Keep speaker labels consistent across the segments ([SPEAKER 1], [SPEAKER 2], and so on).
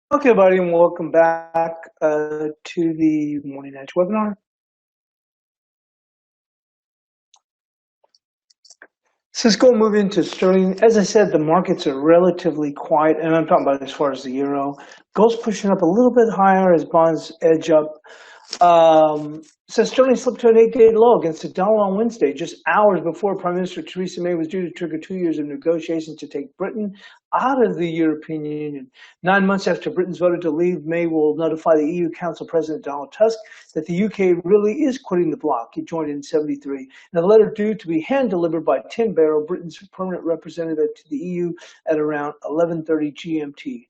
[SPEAKER 1] Okay, everybody, and welcome back to the Morning Edge webinar. So let's go move into sterling. As I said, the markets are relatively quiet, and I'm talking about as far as the euro. Gold's pushing up a little bit higher as bonds edge up. So sterling slipped to an 8-day low against the dollar on Wednesday, just hours before Prime Minister Theresa May was due to trigger 2 years of negotiations to take Britain out of the European Union. 9 months after Britain's voted to leave, May will notify the EU Council President Donald Tusk that the UK really is quitting the bloc. He joined in '73. In a letter due to be hand-delivered by Tim Barrow, Britain's permanent representative to the EU, at around 11:30 GMT.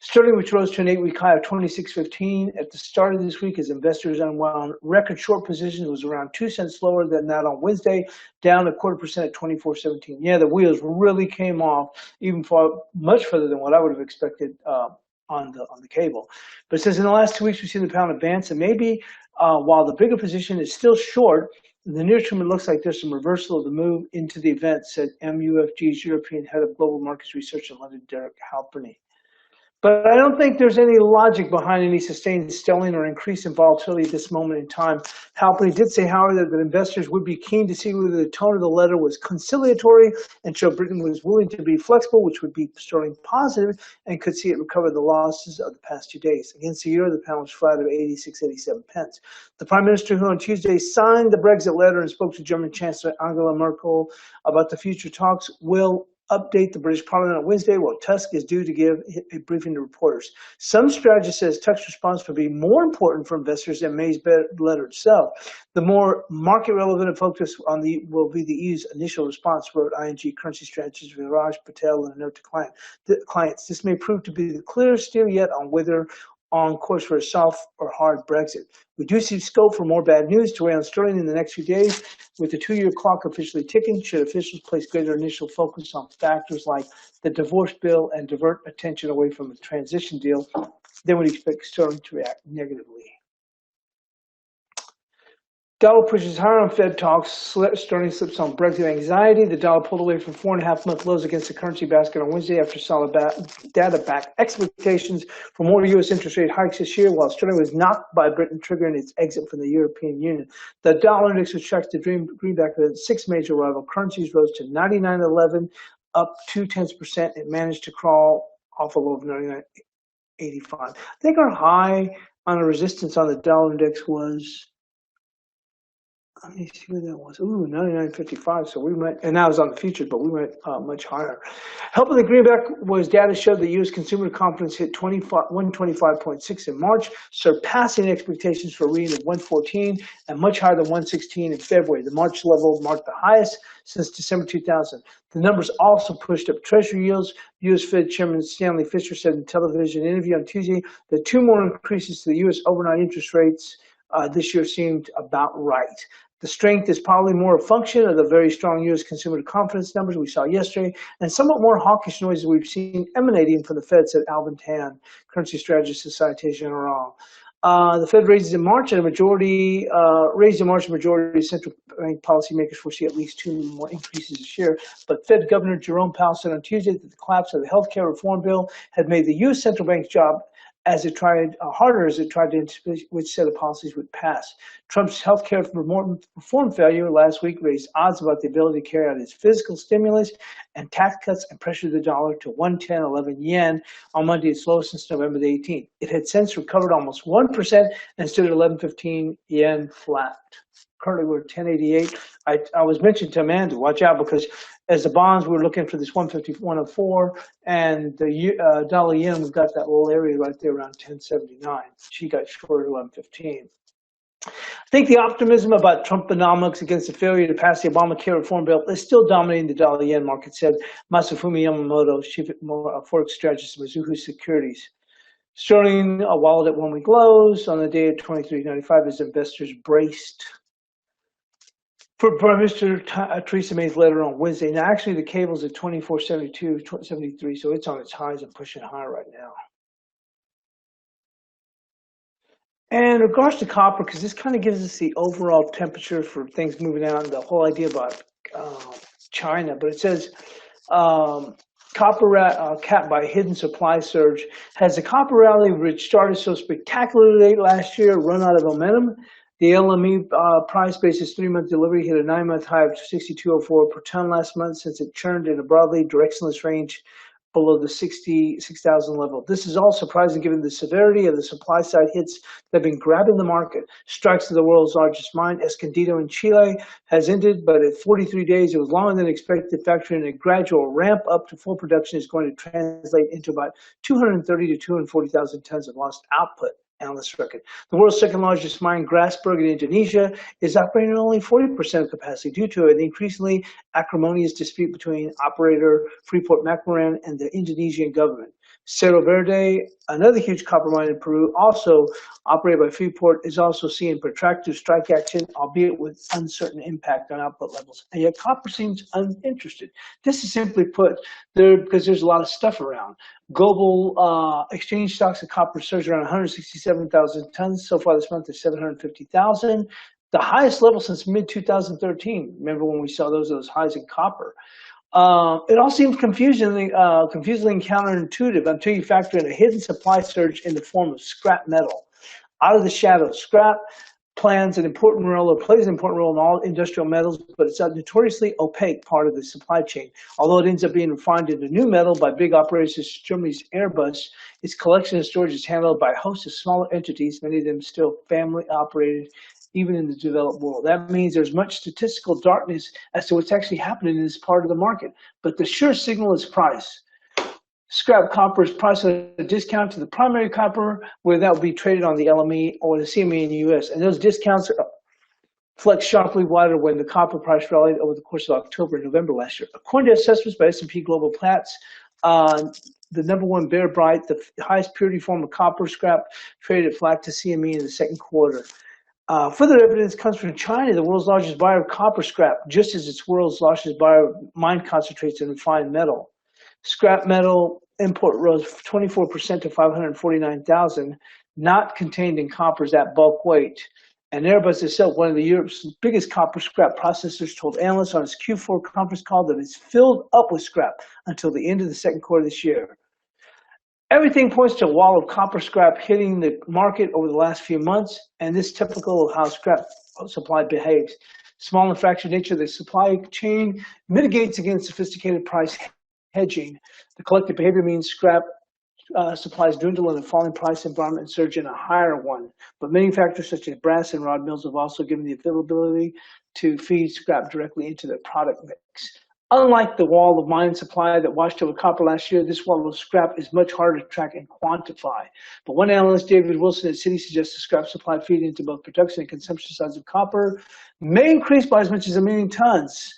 [SPEAKER 1] Sterling, which rose to an 8-week high of 26.15 at the start of this week as investors unwound record short positions, was around 2 cents lower than that on Wednesday, down a 0.25% at 24.17. Yeah, the wheels really came off, even far much further than what I would have expected on the cable. But it says in the last 2 weeks we've seen the pound advance, and maybe while the bigger position is still short, in the near term, it looks like there's some reversal of the move into the event, said MUFG's European Head of Global Markets Research in London, Derek Halperney. But I don't think there's any logic behind any sustained selling or increase in volatility at this moment in time. Halperney did say, however, that investors would be keen to see whether the tone of the letter was conciliatory and show Britain was willing to be flexible, which would be sterling positive, and could see it recover the losses of the past 2 days. Against the euro, the pound was flat at 86.87 pence. The Prime Minister, who on Tuesday signed the Brexit letter and spoke to German Chancellor Angela Merkel about the future talks, will update the British Parliament on Wednesday, while Tusk is due to give a briefing to reporters. Some strategists says Tusk's response will be more important for investors than May's letter itself. The more market relevant focus on will be the EU's initial response, wrote ING currency strategist Viraj Patel in a note to clients. This may prove to be the clearest steer yet on whether on course for a soft or hard Brexit. We do see scope for more bad news to weigh on sterling in the next few days. With the 2-year clock officially ticking, should officials place greater initial focus on factors like the divorce bill and divert attention away from the transition deal, then we'd expect sterling to react negatively. Dollar pushes higher on Fed talks. Sterling slips on Brexit anxiety. The dollar pulled away from 4.5-month lows against the currency basket on Wednesday after solid data-backed expectations for more U.S. interest rate hikes this year, while sterling was knocked by Britain triggering its exit from the European Union. The dollar index, which tracks the greenback of 6 major rival currencies, rose to 99.11, up 0.2%. It managed to crawl off a low of 99.85. I think our high on a resistance on the dollar index was, let me see where that was. Ooh, 99.55. So we went, and that was on the futures, but we went much higher. Helping the greenback was data showed that U.S. consumer confidence hit 125.6 in March, surpassing expectations for a reading of 114 and much higher than 116 in February. The March level marked the highest since December 2000. The numbers also pushed up Treasury yields. U.S. Fed Chairman Stanley Fischer said in a television interview on Tuesday that 2 more increases to the U.S. overnight interest rates this year seemed about right. The strength is probably more a function of the very strong U.S. consumer confidence numbers we saw yesterday, and somewhat more hawkish noises we've seen emanating from the Fed, said Alvin Tan, currency strategist at Societe Generale. The Fed raised in March, and a majority of central bank policymakers foresee at least 2 more increases this year. But Fed Governor Jerome Powell said on Tuesday that the collapse of the healthcare reform bill had made the U.S. central bank's job harder as it tried to anticipate which set of policies would pass. Trump's healthcare reform failure last week raised odds about the ability to carry out his fiscal stimulus and tax cuts and pressured the dollar to 110.11 yen on Monday, its lowest since November the 18th. It had since recovered almost 1% and stood at 11.15 yen flat. Currently, we're at 10.88. I was mentioning to Amanda, watch out, because as the bonds, we're looking for this 150, 104, and the dollar yen, we've got that little area right there around 10.79. She got short at 11.15. I think the optimism about Trumponomics against the failure to pass the Obamacare reform bill is still dominating the dollar yen market, said Masafumi Yamamoto, chief forex strategist at Mizuho Securities. Sterling wallowed at 1-week lows on the day at 23.95 as investors braced for Prime Minister Theresa May's letter on Wednesday. Now, actually, the cable's at 24.72, 73, so it's on its highs and pushing higher right now. And in regards to copper, because this kind of gives us the overall temperature for things moving out, and the whole idea about China. But it says capped by a hidden supply surge. Has the copper rally, which started so spectacularly late last year, run out of momentum? The LME price basis 3-month delivery hit a 9-month high of 62.04 per ton last month since it churned in a broadly directionless range below the 66,000 level. This is all surprising given the severity of the supply side hits that have been grabbing the market. Strikes of the world's largest mine, Escondido in Chile, has ended, but at 43 days, it was longer than expected, factoring in a gradual ramp up to full production is going to translate into about 230 to 240,000 tons of lost output. Analysts reckon. The world's second largest mine, Grasberg in Indonesia, is operating at only 40% of capacity due to an increasingly acrimonious dispute between operator Freeport-McMoRan and the Indonesian government. Cerro Verde, another huge copper mine in Peru, also operated by Freeport, is also seeing protracted strike action, albeit with uncertain impact on output levels. And yet copper seems uninterested. This is simply put, because there's a lot of stuff around. Global exchange stocks of copper surged around 167,000 tons so far this month to 750,000, the highest level since mid-2013. Remember when we saw those highs in copper? It all seems confusingly counterintuitive until you factor in a hidden supply surge in the form of scrap metal. Out of the shadows, scrap plays an important role in all industrial metals, but it's a notoriously opaque part of the supply chain. Although it ends up being refined into new metal by big operators such as Germany's Airbus, its collection and storage is handled by a host of smaller entities, many of them still family operated, even in the developed world. That means there's much statistical darkness as to what's actually happening in this part of the market. But the sure signal is price. Scrap copper is priced at a discount to the primary copper, where that will be traded on the LME or the CME in the US. And those discounts flexed sharply wider when the copper price rallied over the course of October and November last year. According to assessments by S&P Global Platts, the number one bear bright, the highest purity form of copper scrap, traded flat to CME in the second quarter. Further evidence comes from China, the world's largest buyer of copper scrap, just as its world's largest buyer of mine concentrates and refined metal. Scrap metal import rose 24% to 549,000, not contained in coppers at bulk weight. And Airbus itself, one of Europe's biggest copper scrap processors, told analysts on its Q4 conference call that it's filled up with scrap until the end of the second quarter this year. Everything points to a wall of copper scrap hitting the market over the last few months, and this is typical of how scrap supply behaves. Small and fractured nature of the supply chain mitigates against sophisticated price hedging. The collective behavior means scrap supplies dwindle in a falling price environment and surge in a higher one. But many factors such as brass and rod mills have also given the availability to feed scrap directly into their product mix. Unlike the wall of mine supply that washed over copper last year, this wall of scrap is much harder to track and quantify. But one analyst, David Wilson at Citi, suggests the scrap supply feed into both production and consumption sides of copper may increase by as much as 1 million tons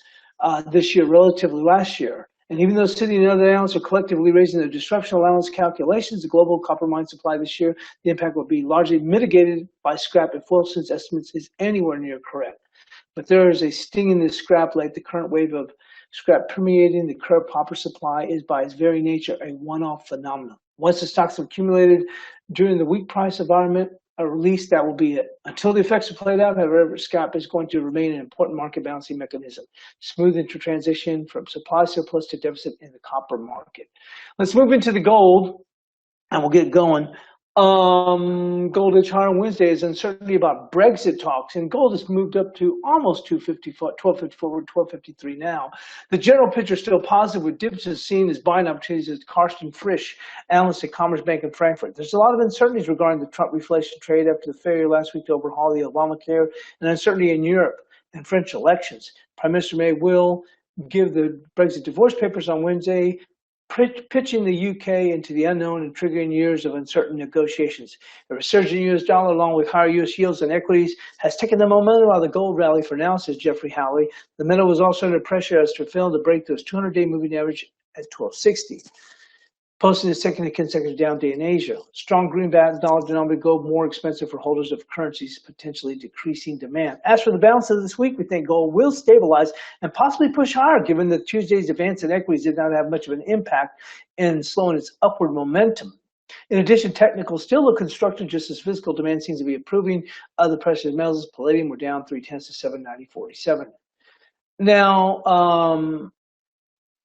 [SPEAKER 1] this year relative to last year. And even though Citi and other analysts are collectively raising their disruption allowance calculations, the global copper mine supply this year, the impact will be largely mitigated by scrap if Wilson's estimates is anywhere near correct. But there is a sting in this scrap like the current wave of scrap permeating the current copper supply is by its very nature a one-off phenomenon. Once the stocks have accumulated during the weak price environment are released, that will be it. Until the effects are played out, however, scrap is going to remain an important market balancing mechanism, smoothing to transition from supply surplus to deficit in the copper market. Let's move into the gold, and we'll get going. Gold edged higher on Wednesday as uncertainty about Brexit talks, and gold has moved up to almost 1254, 1253 now. The general picture is still positive, with dips as seen as buying opportunities as Carsten Frisch, analyst at Commerce Bank in Frankfurt. There's a lot of uncertainties regarding the Trump reflation trade after the failure last week to overhaul the Obamacare, and uncertainty in Europe and French elections. Prime Minister May will give the Brexit divorce papers on Wednesday, pitching the UK into the unknown and triggering years of uncertain negotiations. The resurgent US dollar, along with higher US yields and equities, has taken the momentum out of the gold rally for now, says Jeffrey Howley. The metal was also under pressure as to fail to break those 200-day moving average at 1260. Posting the second consecutive down day in Asia. Strong greenback dollar-denominated gold more expensive for holders of currencies, potentially decreasing demand. As for the balance of this week, we think gold will stabilize and possibly push higher, given that Tuesday's advance in equities did not have much of an impact in slowing its upward momentum. In addition, technicals still look constructive, just as physical demand seems to be improving. Other precious metals, palladium, were down 0.3 to 790.47. Now,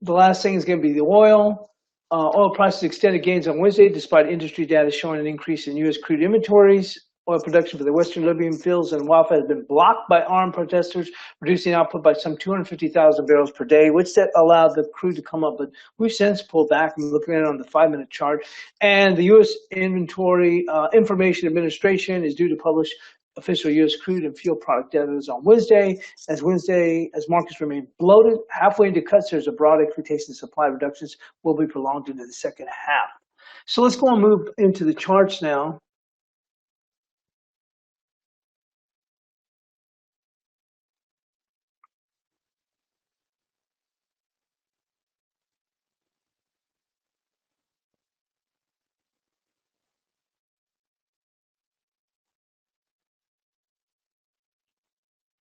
[SPEAKER 1] The last thing is going to be the oil. Oil prices extended gains on Wednesday, despite industry data showing an increase in U.S. crude inventories. Oil production for the Western Libyan fields and Wafa has been blocked by armed protesters, reducing output by some 250,000 barrels per day, which that allowed the crude to come up. But we've since pulled back. I'm looking at it on the 5-minute chart. And the U.S. Inventory Information Administration is due to publish official U.S. crude and fuel product data on Wednesday. As markets remain bloated, halfway into cuts, there's a broad expectation supply reductions will be prolonged into the second half. So let's go and move into the charts now.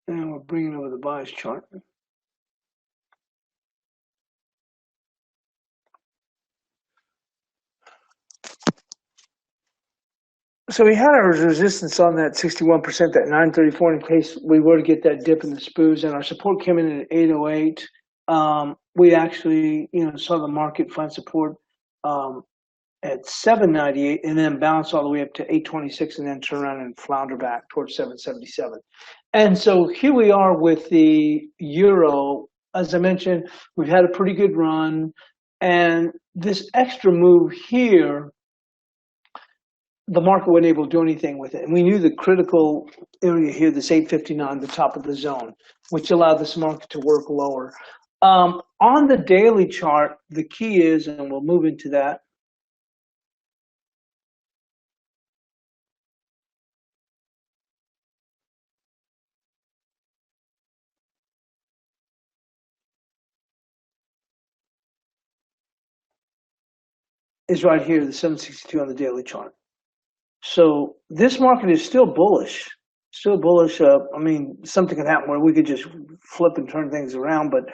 [SPEAKER 1] And we're bringing over the bias chart. So we had our resistance on that 61%, that 934, in case we were to get that dip in the SPOOs, and our support came in at 808. We actually, saw the market find support at 798 and then bounce all the way up to 826 and then turn around and flounder back towards 777. And so here we are with the euro. As I mentioned, we've had a pretty good run, and this extra move here, the market wasn't able to do anything with it. And we knew the critical area here, this 859, the top of the zone, which allowed this market to work lower. On the daily chart, the key is, and we'll move into that, is right here, the 762 on the daily chart. So this market is still bullish, I mean, something can happen where we could just flip and turn things around, but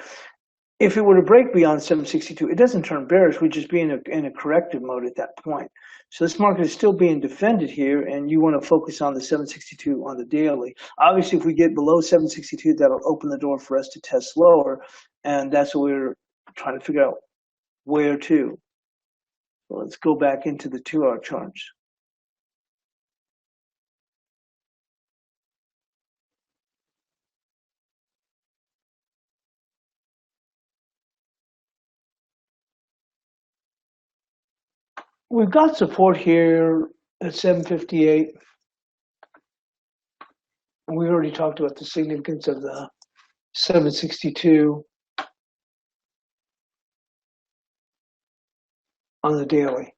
[SPEAKER 1] if it were to break beyond 762, it doesn't turn bearish. We'd just be in a corrective mode at that point. So this market is still being defended here, and you want to focus on the 762 on the daily. Obviously, if we get below 762, that'll open the door for us to test lower, and that's what we're trying to figure out where to. So let's go back into the 2-hour charts. We've got support here at 758. And we already talked about the significance of the 762 on the daily.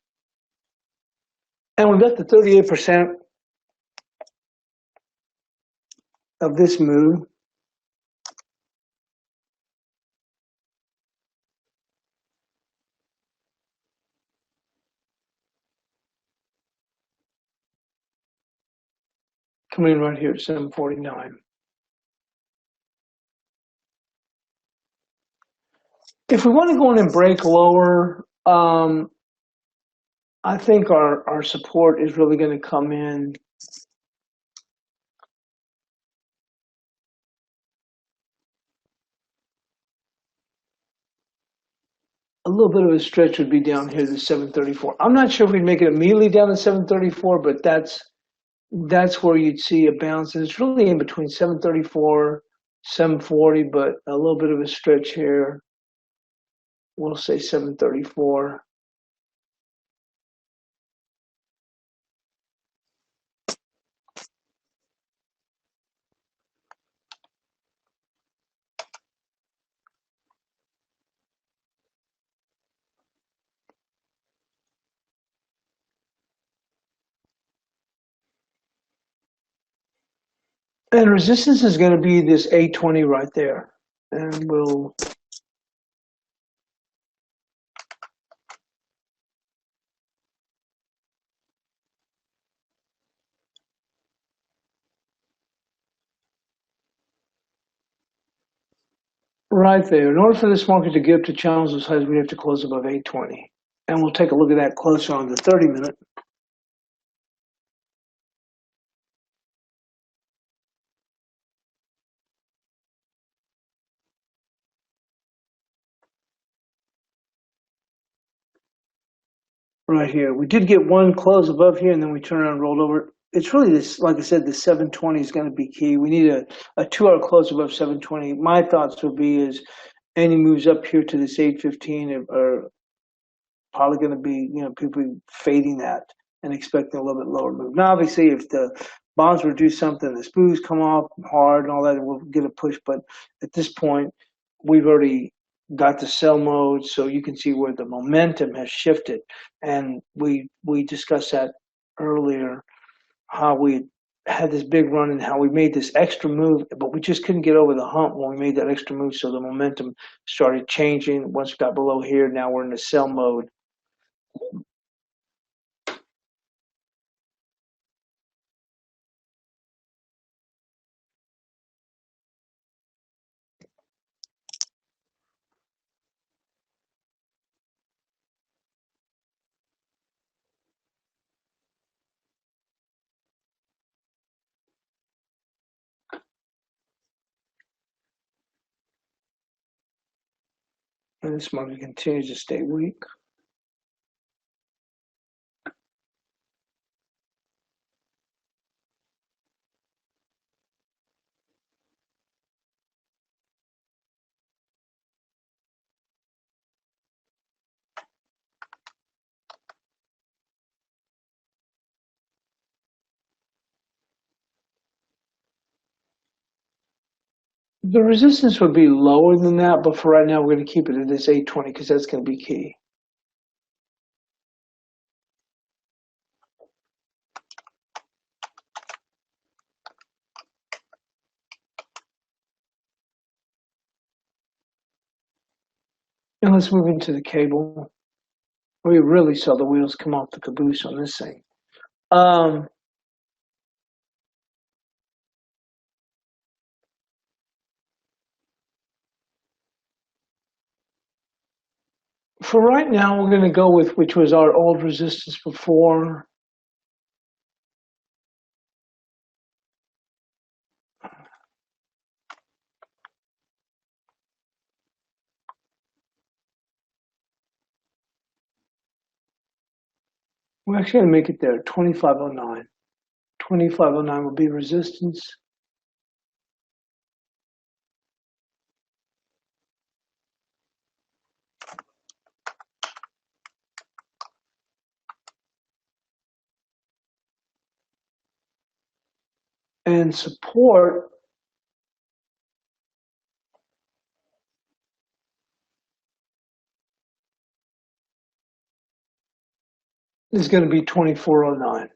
[SPEAKER 1] And we've got the 38% of this move. Coming in right here at 749. If we want to go in and break lower, I think our support is really going to come in a little bit of a stretch would be down here to 734. I'm not sure if we'd make it immediately down to 734, but that's where you'd see a bounce. And it's really in between 734, 740, but a little bit of a stretch here. We'll say 734. And resistance is going to be this 820 right there. And we'll right there. In order for this market to get up to challenge those highs, we have to close above 820. And we'll take a look at that closer on the 30-minute. right here. We did get one close above here, and then we turned around and rolled over. It's really this, like I said, the 720 is going to be key. We need a 2-hour close above 720. My thoughts would be is any moves up here to this 815 are probably going to be, people fading that and expecting a little bit lower move. Now, obviously, if the bonds were to do something, the spoos come off hard and all that, we'll get a push. But at this point, we've already got the sell mode, so you can see where the momentum has shifted. And we discussed that earlier, how we had this big run and how we made this extra move, but we just couldn't get over the hump when we made that extra move. So the momentum started changing. Once we got below here, now we're in the sell mode. And this market continues to stay weak. The resistance would be lower than that, but for right now, we're going to keep it at this 820 because that's going to be key. And let's move into the cable. We really saw the wheels come off the caboose on this thing. For right now, we're going to go with which was our old resistance before. We're actually going to make it there, 2509. 2509 will be resistance. And support is going to be 2409.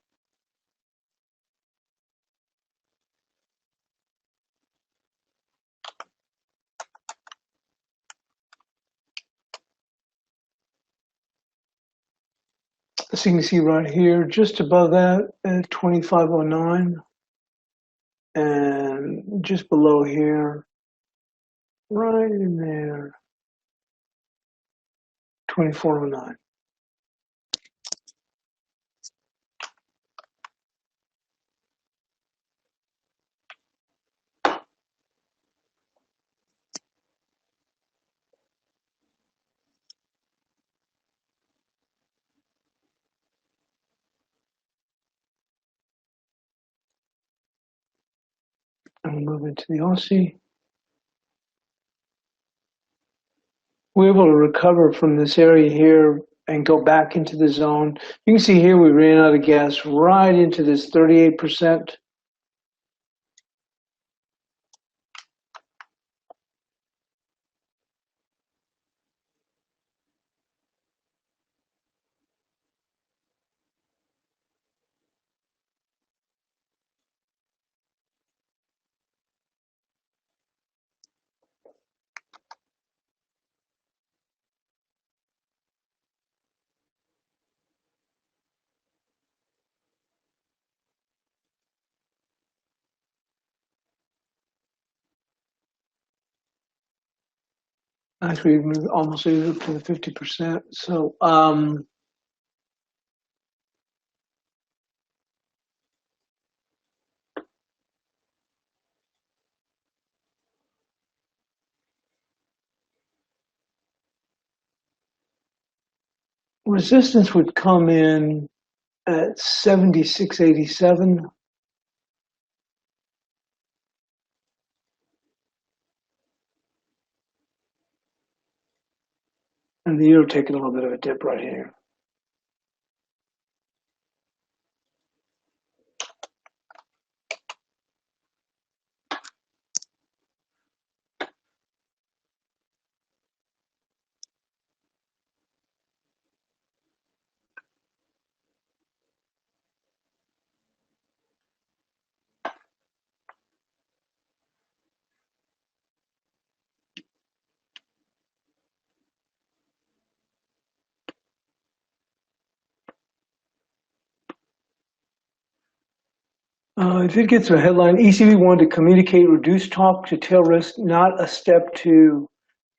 [SPEAKER 1] So you can see right here, just above that at 2509. And just below here, right in there, 2409. And we'll move into the Aussie. We're able to recover from this area here and go back into the zone. You can see here we ran out of gas right into this 38%. Actually, we moved almost up to the 50%. So, resistance would come in at 76.87. And the euro taking a little bit of a dip right here. I did get some headline. ECB wanted to communicate reduced talk to tail risk, not a step to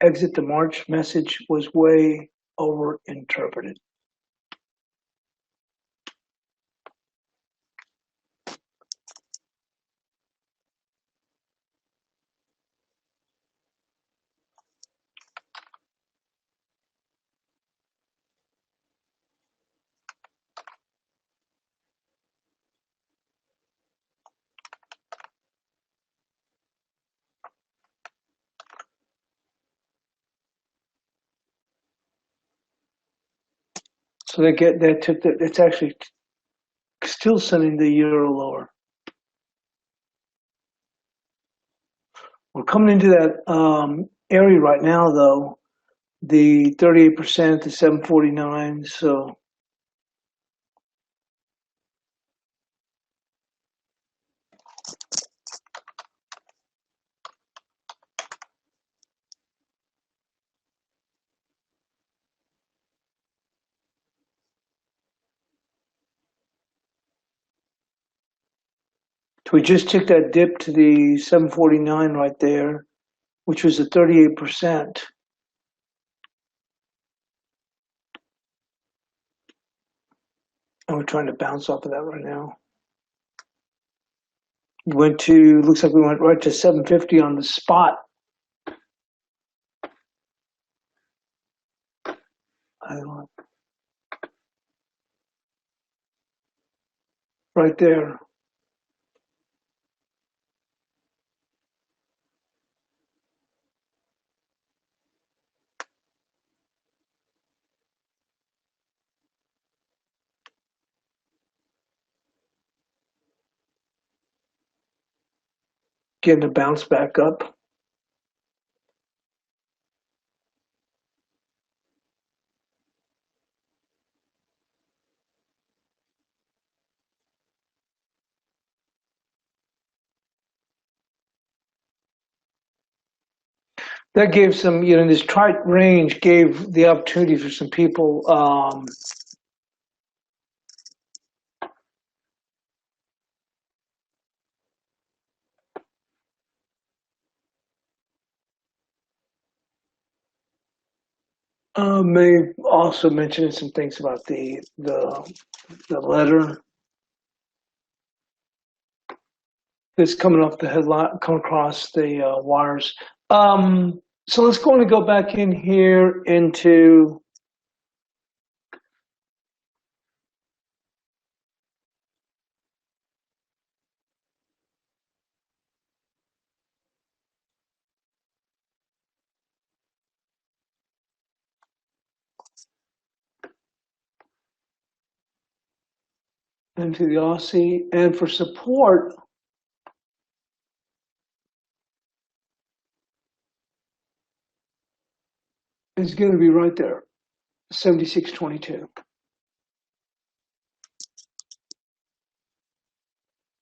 [SPEAKER 1] exit the March message was way over interpreted. So they get that tip that it's actually still sending the euro lower. We're coming into that area right now, though, the 38% to 749. So we just took that dip to the 749 right there, which was at 38%. And we're trying to bounce off of that right now. Went to, looks like we went right to 750 on the spot. Right there. Getting a bounce back up. That gave some, this tight range gave the opportunity for some people may also mention some things about the letter that's coming off the headline, come across the wires. So let's go back in here into the Aussie, and for support, is going to be right there, 76.22.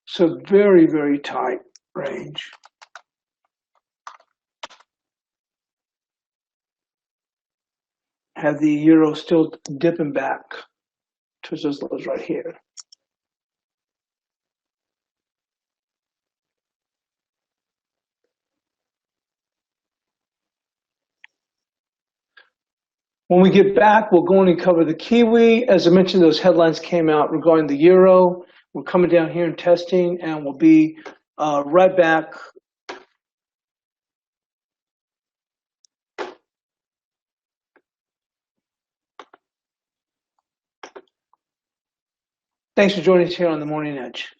[SPEAKER 1] So very, very tight range. Have the euro still dipping back towards those lows right here. When we get back, we'll go in and cover the Kiwi. As I mentioned, those headlines came out regarding the euro. We're coming down here and testing, and we'll be right back. Thanks for joining us here on the Morning Edge.